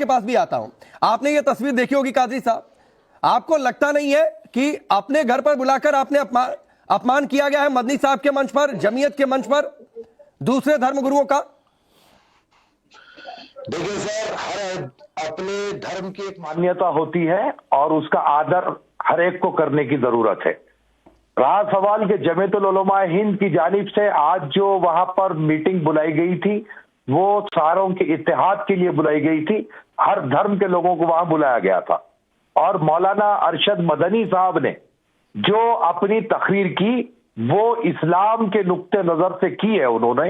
आपके पास भी आता हूं। आपने ये तस्वीर देखी होगी कादरी साहब, आपको लगता नहीं है कि अपने घर पर बुलाकर आपने अपमान किया गया है मदनी साहब के मंच पर, जमीयत के मंच पर, दूसरे धर्मगुरुओं का? देखिए सर, हर अपने धर्म की एक मान्यता होती है और उसका आदर हर एक को करने की जरूरत है। रहा सवाल के जमीयतुल उलमा हिंद की जानिब से आज जो वहां पर मीटिंग बुलाई गई थी, वो सारों के इत्तेहाद के लिए बुलाई गई थी। हर धर्म के लोगों को वहां बुलाया गया था और मौलाना अरशद मदनी साहब ने जो अपनी तकरीर की वो इस्लाम के नुक्ते नजर से की है उन्होंने।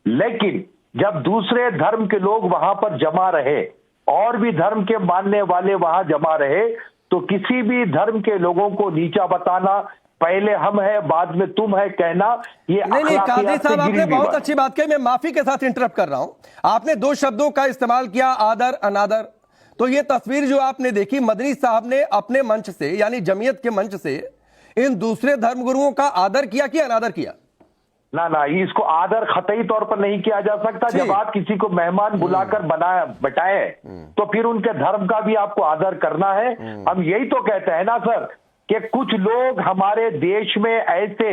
लेकिन जब दूसरे धर्म के लोग वहां पर जमा रहे और भी धर्म के मानने वाले वहां जमा रहे, तो किसी भी धर्म के लोगों को नीचा बताना, पहले हम है बाद में तुम है कहना, ये नहीं कादरी साहब, आपने बहुत अच्छी बात कही। मैं माफी के साथ इंटरप्ट कर रहा हूं। आपने दो शब्दों का इस्तेमाल किया, आदर अनादर। तो ये तस्वीर जो आपने देखी, मदनी साहब ने अपने मंच से यानी जमीयत के मंच से इन दूसरे धर्मगुरुओं का आदर किया कि अनादर किया? ना, इसको आदर खतई तौर पर नहीं किया जा सकता। जब आप किसी को मेहमान बुलाकर बैठाए तो फिर उनके धर्म का भी आपको आदर करना है। हम यही तो कहते हैं ना सर कि कुछ लोग हमारे देश में ऐसे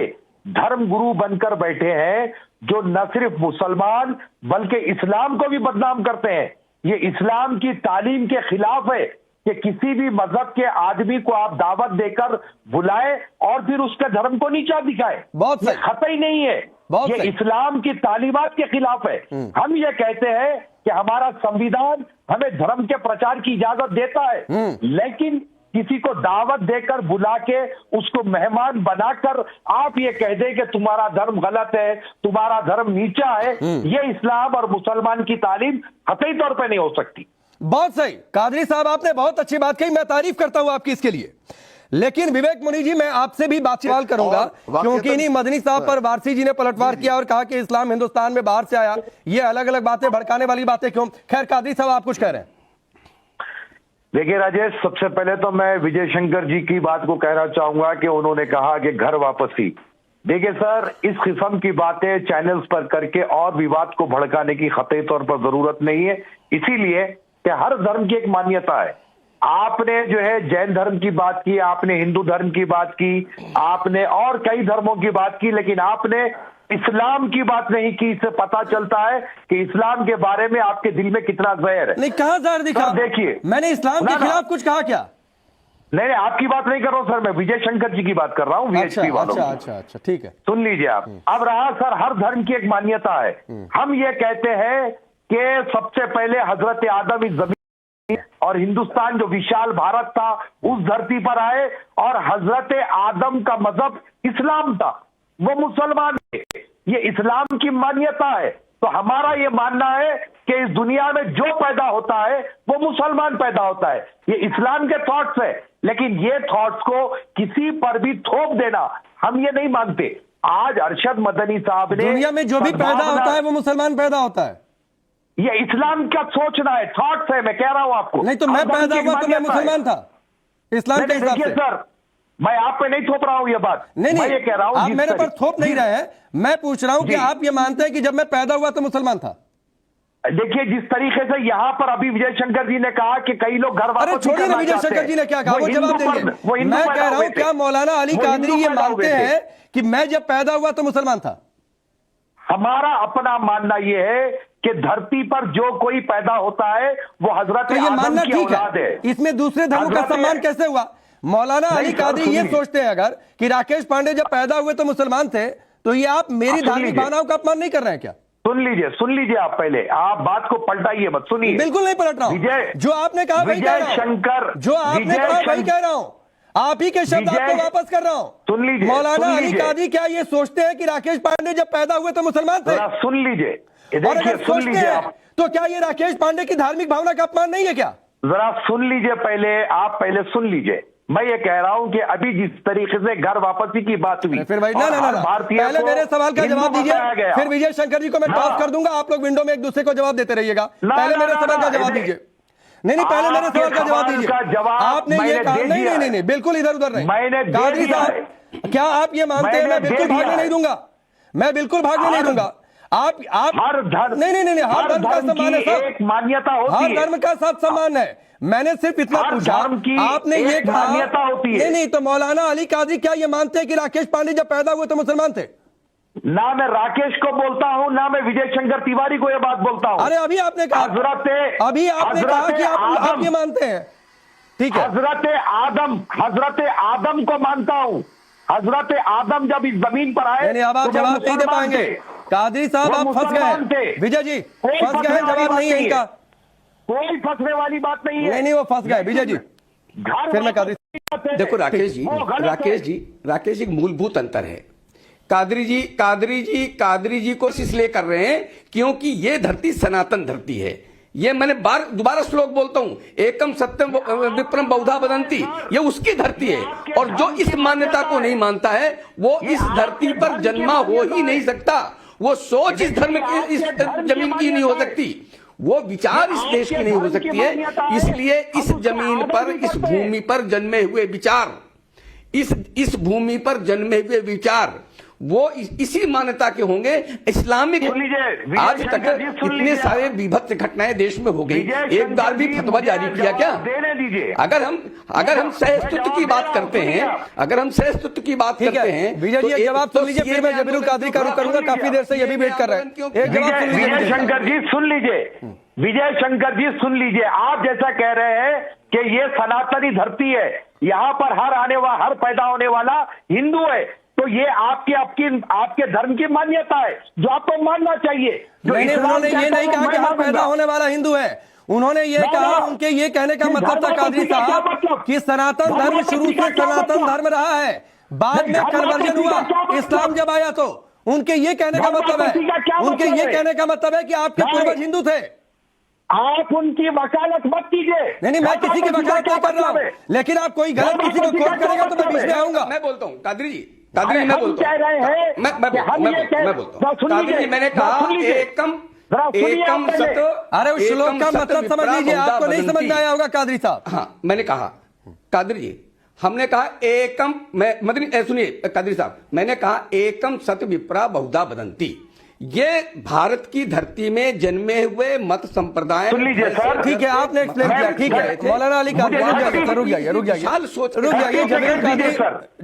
धर्म गुरु बनकर बैठे हैं जो न सिर्फ मुसलमान बल्कि इस्लाम को भी बदनाम करते हैं। ये इस्लाम की तालीम के खिलाफ है कि किसी भी मजहब के आदमी को आप दावत देकर बुलाए और फिर उसके धर्म को नीचा दिखाए। बहुत ये खतई नहीं है, ये इस्लाम की तालीमात के खिलाफ है। हम ये कहते हैं कि हमारा संविधान हमें धर्म के प्रचार की इजाजत देता है, लेकिन किसी को दावत देकर बुला के उसको मेहमान बनाकर आप ये कह दें कि तुम्हारा धर्म गलत है, तुम्हारा धर्म नीचा है, ये इस्लाम और मुसलमान की तालीम कतई तौर पे नहीं हो सकती। बहुत सही कादरी साहब, आपने बहुत अच्छी बात कही, मैं तारीफ करता हूं आपकी इसके लिए। लेकिन विवेक मुनि जी, मैं आपसे भी बात सवाल करूंगा क्योंकि इन्हीं मदनी साहब पर वारसी जी ने पलटवार किया और कहा कि इस्लाम हिंदुस्तान में बाहर से आया। ये अलग अलग बातें, भड़काने वाली बातें क्यों? खैर कादरी साहब, आप कुछ कह रहे हैं? देखिए राजेश, सबसे पहले तो मैं विजय शंकर जी की बात को कहना चाहूंगा कि उन्होंने कहा कि घर वापसी। देखिए सर, इस किस्म की बातें चैनल्स पर करके और विवाद को भड़काने की कतई तौर पर जरूरत नहीं है। इसीलिए कि हर धर्म की एक मान्यता है। आपने जो है जैन धर्म की बात की, आपने हिंदू धर्म की बात की, आपने और कई धर्मों की बात की, लेकिन आपने इस्लाम की बात नहीं की। इससे पता चलता है कि इस्लाम के बारे में आपके दिल में कितना जहर है। नहीं, कहां जहर दिखा? देखिए, मैंने इस्लाम के खिलाफ कुछ कहा क्या? नहीं, आपकी बात नहीं कर रहा हूं सर, मैं विजय शंकर जी की बात कर रहा हूं, वीएचपी वालों की। अच्छा, ठीक है, सुन लीजिए आप। अब रहा सर, हर धर्म की एक मान्यता है। हम ये कहते हैं कि सबसे पहले हजरत आदम इस जमीन और हिंदुस्तान जो विशाल भारत था उस धरती पर आए और हजरत आदम का मजहब इस्लाम था, वो मुसलमान थे। ये इस्लाम की मान्यता है। तो हमारा ये मानना है कि इस दुनिया में जो पैदा होता है वो मुसलमान पैदा होता है। ये इस्लाम के थॉट्स है, लेकिन ये थॉट्स को किसी पर भी थोप देना हम ये नहीं मानते। आज अरशद मदनी साहब ने, दुनिया में जो भी पैदा होता है वो मुसलमान पैदा होता है, ये इस्लाम का सोचना है, थॉट्स है। मैं कह रहा हूं आपको। नहीं तो मैं पैदा हुआ तो मैं मुसलमान था इस्लाम के हिसाब से। सर, मैं आप पे नहीं थोप रहा हूं ये बात। नहीं, मैं ये कह रहा हूं, आप मेरे पर थोप नहीं रहे हैं। मैं पूछ रहा हूं कि आप ये मानते हैं कि जब मैं पैदा हुआ तो मुसलमान था? देखिए, जिस तरीके से यहां पर अभी विजय शंकर जी ने कहा कि कई लोग घर वापस, अरे छोड़िए ना, विजय शंकर जी ने क्या कहा वो जवाब देंगे। मैं कह रहा हूं, क्या मौलाना अली कादरी ये मानते हैं कि मैं जब पैदा हुआ तो मुसलमान था? हमारा अपना मानना यह है कि धरती पर जो कोई पैदा होता है वो हजरत आदम की औलाद है। इसमें दूसरे धर्मों का सम्मान कैसे हुआ? मौलाना अली कादरी ये सोचते हैं अगर कि राकेश पांडे जब पैदा हुए तो मुसलमान थे, तो ये आप मेरी धार्मिक भावनाओं का अपमान नहीं कर रहे हैं क्या? सुन लीजिए आप पहले, आप बात को पलटाइए मत, सुनिए। बिल्कुल नहीं पलट रहा हूं। विजय, जो आपने कहा वही कह रहा हूं। शंकर, जो आपने कहा वही कह रहा हूं। आप ही के शब्द आपको वापस कर रहा हूं। सुन लीजिए, मौलाना अली कादरी क्या ये सोचते हैं कि राकेश पांडे जब पैदा हुए तो मुसलमान थे? सुन लीजिए, और अगर सोचते हैं तो क्या ये राकेश पांडे की धार्मिक भावना का अपमान नहीं है क्या? जरा सुन लीजिए पहले, आप पहले सुन लीजिए। मैं ये कह रहा हूं कि अभी जिस तरीके से घर वापसी की बात हुई, फिर भाई ना पहले मेरे सवाल का जवाब दीजिए, फिर विजय शंकर जी को मैं टॉस कर दूंगा। आप लोग विंडो में एक दूसरे को जवाब देते रहिएगा। पहले मेरे सवाल का जवाब दीजिए। नहीं, पहले मेरे सवाल का जवाब दीजिए। आपने ये कहा नहीं, बिल्कुल इधर उधर नहीं। कादरी साहब, क्या आप ये मानते हैं? मैं बिल्कुल भागने नहीं दूंगा, मैं बिल्कुल भागने नहीं दूंगा। आप हर धर्म नहीं, हर धर्म का सम्मान है की सब, एक मान्यता होती हर है। धर्म का सब सम्मान है। मैंने सिर्फ इतना हर पूछा, धर्म की आपने ये एक कहा मान्यता होती है। नहीं, तो मौलाना अली कादरी क्या ये मानते हैं कि राकेश पांडे जब पैदा हुए तो मुसलमान थे? ना मैं राकेश को बोलता हूं, ना मैं विजय शंकर तिवारी को यह बात बोलता हूं। अरे अभी आपने कहा कि आप ये मानते हैं, ठीक है। हजरत आदम को मानता हूं। हजरत आदम जब इस जमीन पर आए, नहीं, अब आप तो वो जवाब नहीं दे मुसलमान पाएंगे। थे। कादरी साहब, वो आप फंस मुसलमान गए थे। विजय जी, कोई फंस गए, फंसने वाली जवाब बात नहीं है इनका। कोई फंसने वाली बात नहीं है। नहीं, वो फंस गए विजय जी। घर फिर मैं कादरी, देखो राकेश जी, वो गलत है। राकेश जी, एक मूलभूत अंतर है। कादरी जी को इसलिए कर रहे हैं क्योंकि ये धरती सनातन धरती है। ये मैंने दोबारा श्लोक बोलता हूं, एकम सत्यम विप्रम बहुधा वदंती, ये उसकी धरती है। और जो इस मान्यता को नहीं मानता है वो इस धरती पर जन्मा हो ही नहीं सकता। वो सोच इस धर्म की, इस जमीन की नहीं हो सकती, वो विचार इस देश की नहीं हो सकती है। इसलिए इस जमीन पर, इस भूमि पर जन्मे हुए विचार, इस भूमि पर जन्मे हुए विचार वो इसी मान्यता के होंगे। इस्लामिक आज तक इतने सारे विभत्स घटनाएं देश में हो गई, एक बार भी फतवा जारी किया क्या? अगर हम सहस्तित्व की बात करते हैं, विजय जी एक जवाब सुन लीजिए, फिर मैं जबीरुल कादरी का रुख करूंगा। काफी देर से ये भी वेट कर रहे हैं, एक जवाब सुन लीजिए। विजय शंकर जी सुन लीजिए, विजय शंकर जी सुन लीजिए। आप जैसा कह रहे हैं कि ये सनातनी धरती है, यहाँ पर हर पैदा होने वाला हिंदू है, तो ये आपके धर्म की मान्यता है जो आपको मानना चाहिए। नहीं, उन्होंने ये नहीं कहा कि हर पैदा होने वाला हिंदू है। उन्होंने ये कहा, उनके ये कहने का मतलब था कादरी साहब कि सनातन धर्म शुरू से सनातन धर्म रहा है, बाद में कन्वर्जन हुआ, इस्लाम जब आया तो। उनके ये कहने का मतलब है कि आपके पूर्वज हिंदू थे। आप उनकी वकालत मत कीजिए। नहीं, मैं किसी की वकालत नहीं कर रहा हूं, लेकिन आप कोई गलत किसी को कोट करेगा तो मैं बीच में आऊंगा। मैं बोलता हूं कादरी जी, मैं बोलता हूं, कादरी जी, मैंने कहा एकम सत। अरे उस श्लोक का मतलब समझ लीजिए, आपको नहीं समझ में आया होगा कादरी साहब। हाँ, मैंने कहा कादरी जी, हमने कहा एकम, सुनिए कादरी साहब, मैंने कहा एकम सत विप्रा बहुधा वदंती। ये भारत की धरती में जन्मे हुए मत संप्रदाय। सुन लीजिए सर, ठीक है, आपने एक्सप्लेन किया, ठीक है। मौलाना अली कादरी रुक जाइए,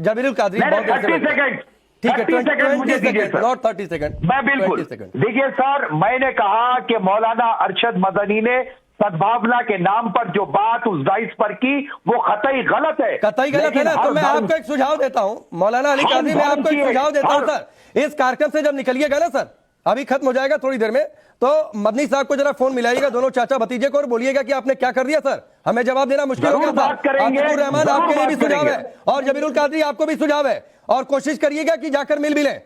जबीरुल कादरी बहुत ठीक है, 20 सेकंड, नॉट 30 सेकंड। मैं बिल्कुल देखिए सर, मैंने कहा कि मौलाना अरशद मदनी ने सद्भावना के नाम पर जो बात उस दाइश पर की वो कतई गलत है। कतई गलत है ना, तो मैं आपको एक सुझाव देता हूं मौलाना अली कादरी, मैं आपको एक सुझाव देता हूं सर। इस कार्यक्रम से जब निकलिएगा ना सर, अभी खत्म हो जाएगा थोड़ी देर में, तो मदनी साहब को जरा फोन मिलाइएगा, दोनों चाचा भतीजे को, और बोलिएगा कि आपने क्या कर दिया सर, हमें जवाब देना मुश्किल हो गया था। आतिकुर रहमान आपके लिए भी सुझाव है, और जबीरुल कादरी आपको भी सुझाव है, और कोशिश करिएगा कि जाकर मिल भी लें।